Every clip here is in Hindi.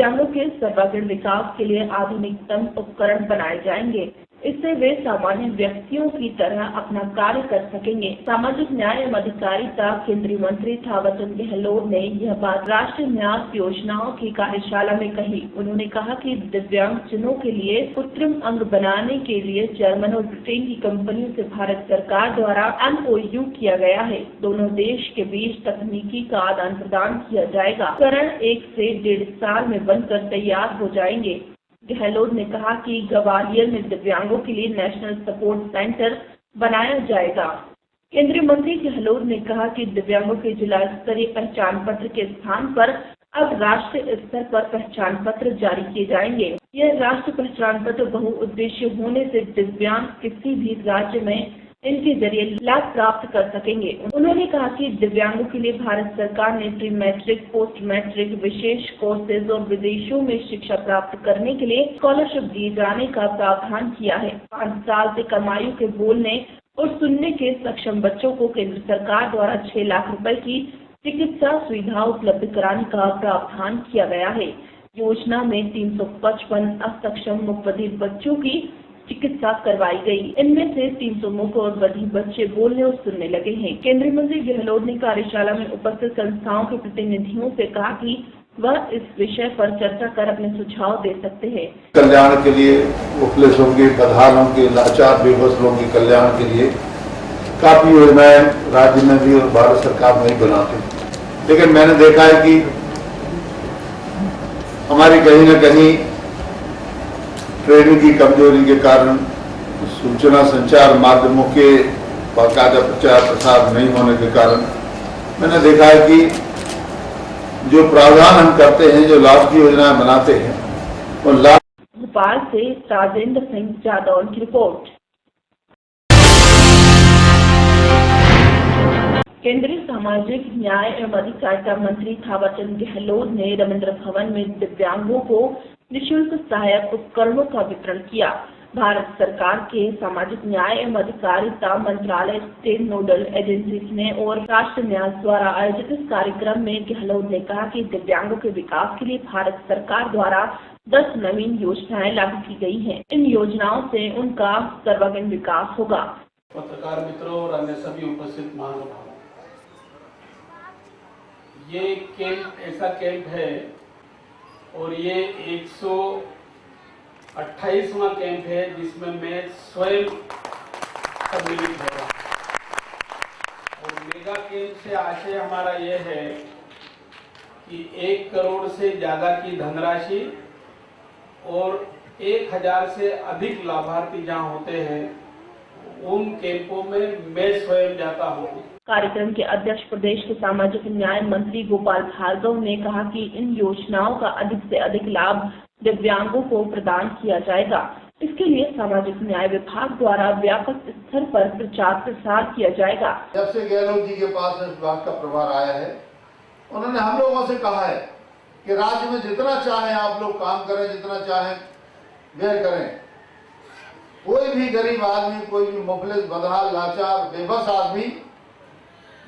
दिव्यांगों के सर्वांगीण विकास के लिए आधुनिकतम उपकरण बनाए जाएंगे। इससे वे सामान्य व्यक्तियों की तरह अपना कार्य कर सकेंगे। सामाजिक न्याय एवं अधिकारिता केंद्रीय मंत्री थावरचंद गहलोत ने यह बात राष्ट्रीय न्यास योजनाओं की कार्यशाला में कही। उन्होंने कहा कि दिव्यांगजनों के लिए कृत्रिम अंग बनाने के लिए जर्मन और ब्रिटेन की कंपनियों से भारत सरकार द्वारा MOU किया गया है। दोनों देश के बीच तकनीकी का आदान प्रदान किया जाएगा। उपकरण 1 से 1.5 साल में बनकर तैयार हो जाएंगे। गहलोत ने कहा कि ग्वालियर में दिव्यांगों के लिए नेशनल सपोर्ट सेंटर बनाया जाएगा। केंद्रीय मंत्री गहलोत ने कहा कि दिव्यांगों के जिला स्तरीय पहचान पत्र के स्थान पर अब राष्ट्रीय स्तर पर पहचान पत्र जारी किए जाएंगे। यह राष्ट्रीय पहचान पत्र बहुउद्देशीय होने से दिव्यांग किसी भी राज्य में इनके जरिए लाभ प्राप्त कर सकेंगे। उन्होंने कहा कि दिव्यांगों के लिए भारत सरकार ने प्री मैट्रिक, पोस्ट मैट्रिक, विशेष कोर्सेज और विदेशों में शिक्षा प्राप्त करने के लिए स्कॉलरशिप दिए जाने का प्रावधान किया है। 5 साल से कम आयु के बोलने और सुनने के सक्षम बच्चों को केंद्र सरकार द्वारा 6 लाख रुपए की चिकित्सा सुविधा उपलब्ध कराने का प्रावधान किया गया है। योजना में 355 असक्षम मुख बधिर बच्चों की चिकित्सा करवाई गई। इनमें से 300 मुख और बधिर बच्चे बोलने और सुनने लगे हैं। केंद्रीय मंत्री गहलोत ने कार्यशाला में उपस्थित संस्थाओं के प्रतिनिधियों से कहा कि वह इस विषय पर चर्चा कर अपने सुझाव दे सकते हैं। कल्याण के लिए उपलेसों के, बदहालों के, लाचार बेबस लोगों के कल्याण के लिए काफी योजनाएं राज्य में भी और भारत सरकार में भी बनाते, लेकिन मैंने देखा है कि हमारी कहीं न कहीं ट्रेनिंग की कमजोरी के कारण, सूचना संचार माध्यमों के बाकायदा प्रचार प्रसार नहीं होने के कारण मैंने देखा है कि जो प्रावधान हम करते हैं, जो लाभ की योजनाएं बनाते हैं, वो लाभ। भोपाल से राजेंद्र सिंह जादौन की रिपोर्ट। केंद्रीय सामाजिक न्याय एवं अधिकारिता मंत्री थावरचंद गहलोत ने रविंद्र भवन में दिव्यांगों को निःशुल्क सहायक उपकरणों का वितरण किया। भारत सरकार के सामाजिक न्याय एवं अधिकारिता मंत्रालय, स्टेट नोडल एजेंसीज ने और राष्ट्रीय न्यास द्वारा आयोजित इस कार्यक्रम में गहलोत ने कहा कि दिव्यांगों के विकास के लिए भारत सरकार द्वारा 10 नवीन योजनाएं लागू की गई हैं। इन योजनाओं से उनका सर्वांगीण विकास होगा। पत्रकार मित्रों और अन्य सभी उपस्थित महानुभावों, ये कैंप ऐसा कैंप है और ये 128वां कैंप है जिसमें मैं स्वयं सम्मिलित हो रहा हूँ। और मेगा कैंप से आशय हमारा ये है कि 1 करोड़ से ज्यादा की धनराशि और 1000 से अधिक लाभार्थी जहाँ होते हैं उन कैंपों में मैं स्वयं जाता हूँ। कार्यक्रम के अध्यक्ष प्रदेश के सामाजिक न्याय मंत्री गोपाल भार्गव ने कहा कि इन योजनाओं का अधिक से अधिक लाभ दिव्यांगों को प्रदान किया जाएगा। इसके लिए सामाजिक न्याय विभाग द्वारा व्यापक स्तर पर प्रचार प्रसार किया जाएगा। जब से गहलोत जी के पास इस विभाग का प्रभार आया है, उन्होंने हम लोगों से कहा है कि राज्य में जितना चाहे आप लोग काम करें, जितना चाहे व्यय करें। कोई भी गरीब आदमी, कोई भी मुफलिस, बदहाल, लाचार, बेबस आदमी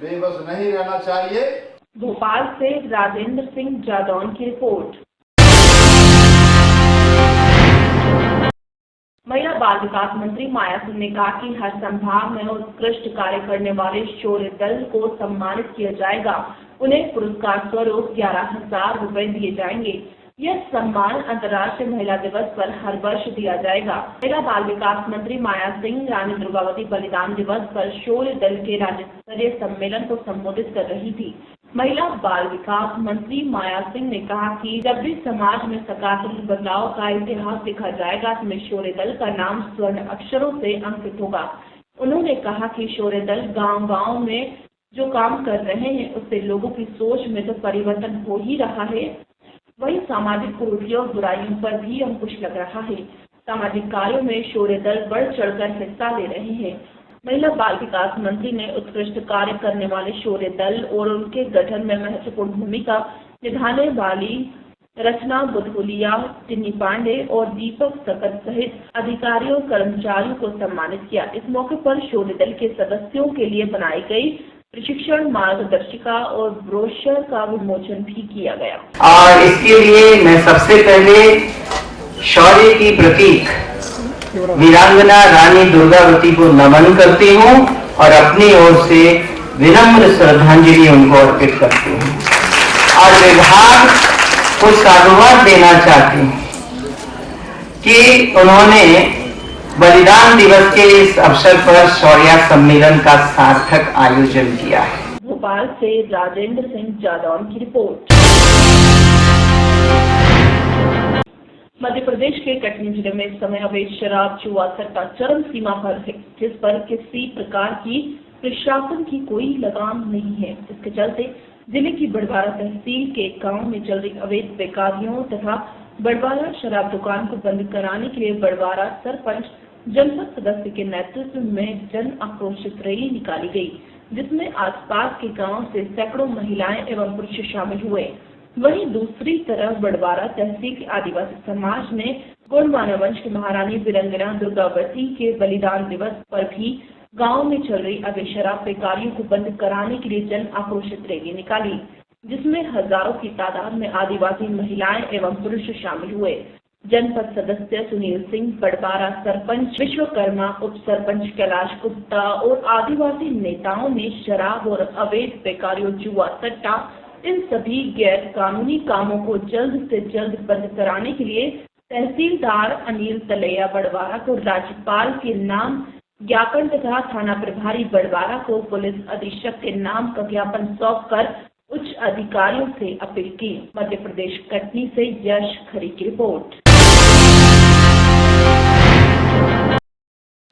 बेबस नहीं रहना चाहिए। भोपाल से राजेंद्र सिंह जादौन की रिपोर्ट। महिला बाल विकास मंत्री माया सिंह ने कहा कि हर संभाग में उत्कृष्ट कार्य करने वाले शौर्य दल को सम्मानित किया जाएगा। उन्हें पुरस्कार स्वरूप 11,000 रुपए दिए जाएंगे। यह सम्मान अंतर्राष्ट्रीय महिला दिवस पर हर वर्ष दिया जाएगा। महिला बाल विकास मंत्री माया सिंह रानी दुर्गावती बलिदान दिवस पर शौर्य दल के राज्य स्तरीय सम्मेलन को संबोधित कर रही थी। महिला बाल विकास मंत्री माया सिंह ने कहा कि जब भी समाज में सकारात्मक बदलाव का इतिहास लिखा जाएगा, इसमें शौर्य दल का नाम स्वर्ण अक्षरों से अंकित होगा। उन्होंने कहा कि शौर्य दल गाँव-गाँव में जो काम कर रहे हैं, उससे लोगों की सोच में तो परिवर्तन हो ही रहा है, वही सामाजिक कुरीतियों और बुराइयों पर भी अंकुश लग रहा है। सामाजिक कार्यों में शौर्य दल बढ़ चढ़कर हिस्सा ले रहे हैं। महिला बाल विकास मंत्री ने उत्कृष्ट कार्य करने वाले शौर्य दल और उनके गठन में महत्वपूर्ण भूमिका निभाने वाली रचना बुधगुलिया, टिन्नी पांडे और दीपक सकत सहित अधिकारियों कर्मचारियों को सम्मानित किया। इस मौके पर शौर्य दल के सदस्यों के लिए बनाई गई प्रशिक्षण मार्गदर्शिका और ब्रोशर का विमोचन भी किया गया। और इसके लिए मैं सबसे पहले शौर्य की प्रतीक वीरांगना रानी दुर्गावती को नमन करती हूँ और अपनी ओर से विनम्र श्रद्धांजलि उनको अर्पित करती हूँ और विभाग को साधुवाद देना चाहती हूँ कि उन्होंने बलिदान दिवस के इस अवसर पर शौर्य सम्मेलन का सार्थक आयोजन किया है। भोपाल से राजेंद्र सिंह जादौन की रिपोर्ट। मध्य प्रदेश के कटनी जिले में इस समय अवैध शराब जुआ सट्टा चरम सीमा पर है, जिस पर किसी प्रकार की प्रशासन की कोई लगाम नहीं है। इसके चलते जिले की बड़वारा तहसील के गांव में चल रही अवैध बेकारियों तथा बड़वारा शराब दुकान को बंद कराने के लिए बड़वारा सरपंच जनपद सदस्य के नेतृत्व में जन आक्रोशित रैली निकाली गई, जिसमें आसपास के गांव से सैकड़ों महिलाएं एवं पुरुष शामिल हुए। वहीं दूसरी तरफ बड़वारा तहसील के आदिवासी समाज ने गोंडवाना वंश की महारानी वीरांगना दुर्गावती के बलिदान दिवस पर भी गांव में चल रही अवैध शराब बेकारियों को बंद कराने के लिए जन आक्रोशित रैली निकाली, जिसमें हजारों की तादाद में आदिवासी महिलाएं एवं पुरुष शामिल हुए। जनपद सदस्य सुनील सिंह, बड़वारा सरपंच विश्वकर्मा, उप सरपंच कैलाश गुप्ता और आदिवासी नेताओं ने शराब और अवैध बेकारियों, जुआ सट्टा, इन सभी गैर कानूनी कामों को जल्द से जल्द बंद कराने के लिए तहसीलदार अनिल तलैया बड़वारा को राज्यपाल के नाम ज्ञापन तथा थाना प्रभारी बड़वारा को पुलिस अधीक्षक के नाम का ज्ञापन सौंपकर उच्च अधिकारियों से अपील की। मध्य प्रदेश कटनी से यश खरी की रिपोर्ट।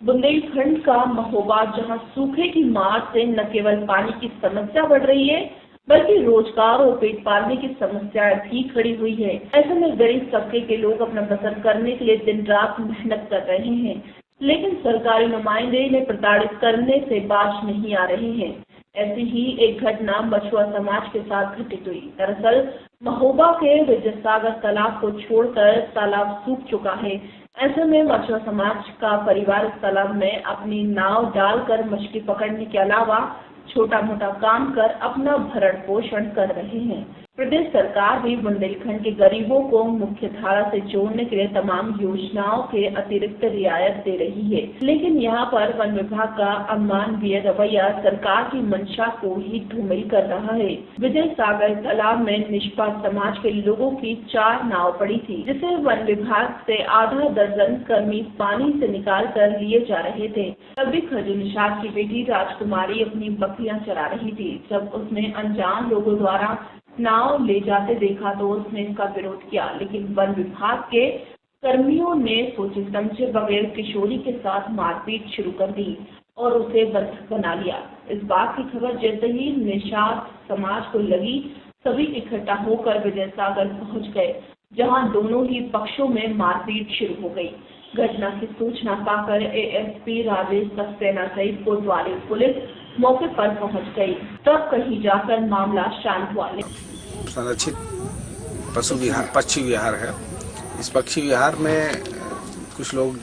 बुंदेलखंड का महोबा, जहां सूखे की मार से न केवल पानी की समस्या बढ़ रही है बल्कि रोजगार और पेट पालने की समस्या भी खड़ी हुई है। ऐसे में गरीब तबके के लोग अपना बसर करने के लिए दिन रात मेहनत कर रहे हैं, लेकिन सरकारी नुमाइंदे इन्हें प्रताड़ित करने से बाज नहीं आ रहे हैं। ऐसी ही एक घटना मछुआ समाज के साथ घटित हुई। दरअसल महोबा के विजय सागर तालाब को छोड़कर तालाब सूख चुका है। ऐसे में मछुआ समाज का परिवार इस तालाब में अपनी नाव डालकर मछली पकड़ने के अलावा छोटा मोटा काम कर अपना भरण पोषण कर रहे हैं। प्रदेश सरकार भी बुंदेलखंड के गरीबों को मुख्य धारा से जोड़ने के लिए तमाम योजनाओं के अतिरिक्त रियायत दे रही है, लेकिन यहाँ पर वन विभाग का अमानवीय रवैया सरकार की मंशा को ही धूमिल कर रहा है। विजय सागर तालाब में निष्पाप समाज के लोगों की 4 नाव पड़ी थी, जिसे वन विभाग से आधा दर्जन कर्मी पानी से निकाल कर लिए जा रहे थे। तभी खजूर निषाद की बेटी राजकुमारी अपनी बकरियां चरा रही थी। जब उसने अनजान लोगों द्वारा नाव ले जाते देखा तो उसने इसका विरोध किया, लेकिन वन विभाग के कर्मियों ने सोचे समझे बगैर किशोरी के साथ मारपीट शुरू कर दी और उसे बंधक बना लिया। इस बात की खबर जैसे ही निषाद समाज को लगी, सभी इकट्ठा होकर विजय सागर पहुंच गए, जहां दोनों ही पक्षों में मारपीट शुरू हो गई। घटना की सूचना पाकर एएसपी राजेश सक्सेना सहित कोतवाली पुलिस मौके पर पहुंच गई। तब कहीं जाकर मामला शांत हुआ। संरक्षित पशु विहार, पक्षी विहार है। इस पक्षी विहार में कुछ लोग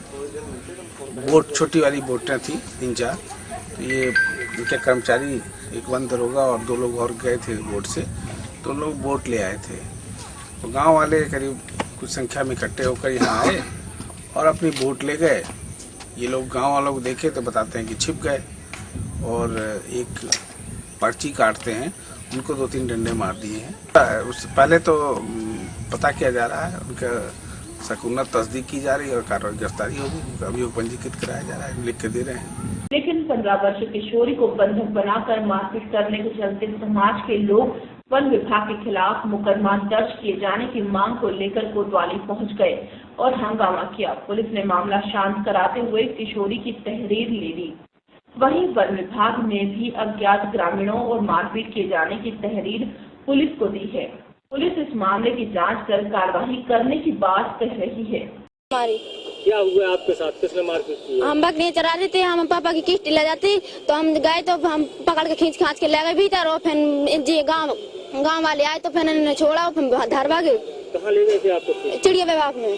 बोट, छोटी वाली बोटें थी 3-4, तो ये इनके कर्मचारी, एक वन दरोगा और 2 लोग और गए थे बोट से, तो लोग बोट ले आए थे। तो गांव वाले करीब कुछ संख्या में इकट्ठे होकर यहाँ आए और अपनी बोट ले गए। ये लोग गांव वालों को देखे तो बताते हैं कि छिप गए और एक पर्ची काटते हैं, उनको 2-3 डंडे मार दिए हैं। उससे पहले तो पता किया जा रहा है, उनका सकुन्नत तस्दीक की जा रही है और कार्रवाई गिरफ्तारी होगी, उनका अभियोग पंजीकृत कराया जा रहा है, लिख के दे रहे हैं। लेकिन 15 वर्षीय किशोरी को बंधक बनाकर मारपीट करने के चलते समाज के लोग वन विभाग के खिलाफ मुकदमा दर्ज किए जाने की मांग को लेकर कोतवाली पहुंच गए और हंगामा किया। पुलिस ने मामला शांत कराते हुए किशोरी की तहरीर ले ली। वहीं वन विभाग ने भी अज्ञात ग्रामीणों और मारपीट किए जाने की तहरीर पुलिस को दी है। पुलिस इस मामले की जांच कर कार्रवाई करने की बात कह रही है। क्या हुआ आपके साथ, किसने मारपीट की? हम बकरियां चरा रहे थे, हम पापा की किश्ती ले जाती तो हम गए तो हम पकड़ के खींच के ले गए भीतर और फिर जी गांव वाले आए तो फिर इन्होंने छोड़ा और फिर धार भागे। कहाँ ले गए थे आपको? चिड़िया विभाग में।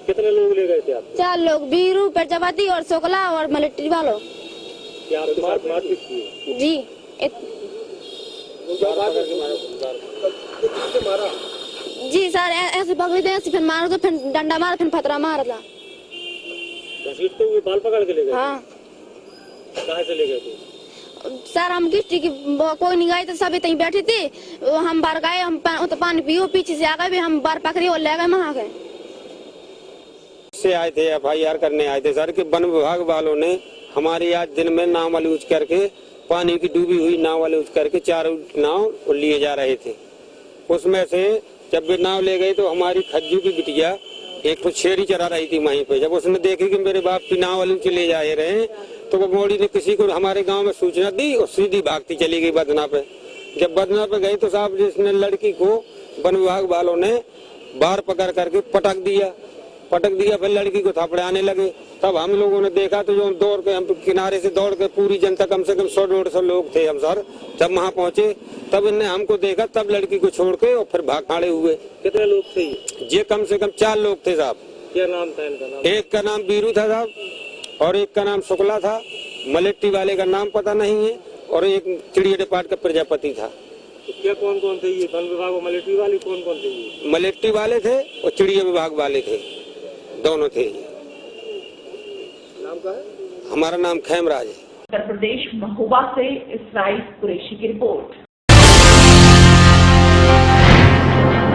कितने लोग ले गए थे आप? 4 लोग, बीरू, प्रजापति और शुक्ला और मिलिट्री वालों। क्या आपके साथ मारपीट की? जी। जी सर ऐसे पकड़ी थे, ऐसे फिर मारो तो फिर डंडा मारा, फिर फतरा मारा था। घसीटते हुए बाल पकड़ के ले गए? हाँ। कहाँ से ले गए थे? सर हम किश्ती की कोई नहीं गए थे, सभी तहीं बैठी थी, हम बाहर गए, हम तो पानी पियो, पीछे से आ गए, हम बाहर पकड़े और ले गए वहाँ गए। से आए थे FIR करने आए थे सर कि वन विभाग वालों ने हमारी आज दिन में नाव वाले यूज करके पानी की डूबी हुई नाव वाले यूज करके 4 नाव लिए जा रहे थे। उसमें से जब वे नाव ले गए तो हमारी खज्जू की बिटिया एक तो शेरी चरा रही थी वहीं पे। जब उसने देखी कि मेरे बाप की नाव वाले चले जा रहे हैं तो वो मोड़ी ने किसी को हमारे गांव में सूचना दी और सीधी भागती चली गई बदना पे। जब बदना पे गई तो साहब जिसने लड़की को वन विभाग वालों ने बाहर पकड़ करके पटक दिया, फिर लड़की को थपड़े आने लगे। तब हम लोगों ने देखा तो जो दौड़ के हम किनारे से दौड़ के पूरी जनता कम से कम 100-150 लोग थे हम सर। जब वहाँ पहुँचे तब इनने हमको देखा, तब लड़की को छोड़ के और फिर भाग खड़े हुए। कितने लोग थे ये कम से कम 4 लोग थे साहब। क्या नाम था इनका? नाम एक का नाम बीरू था साहब और एक का नाम शुक्ला था, मलेट्टी वाले का नाम पता नहीं है, और एक चिड़िया डिपार्ट का प्रजापति था। तो क्या कौन कौन थे ये? वन विभाग और मलेट्टी वाले कौन कौन थे ये? मलेट्टी वाले थे और चिड़िया विभाग वाले थे, दोनों थे। नाम का है? हमारा नाम खैमराज है। उत्तर प्रदेश महोबा से इसराइल कुरैशी की रिपोर्ट।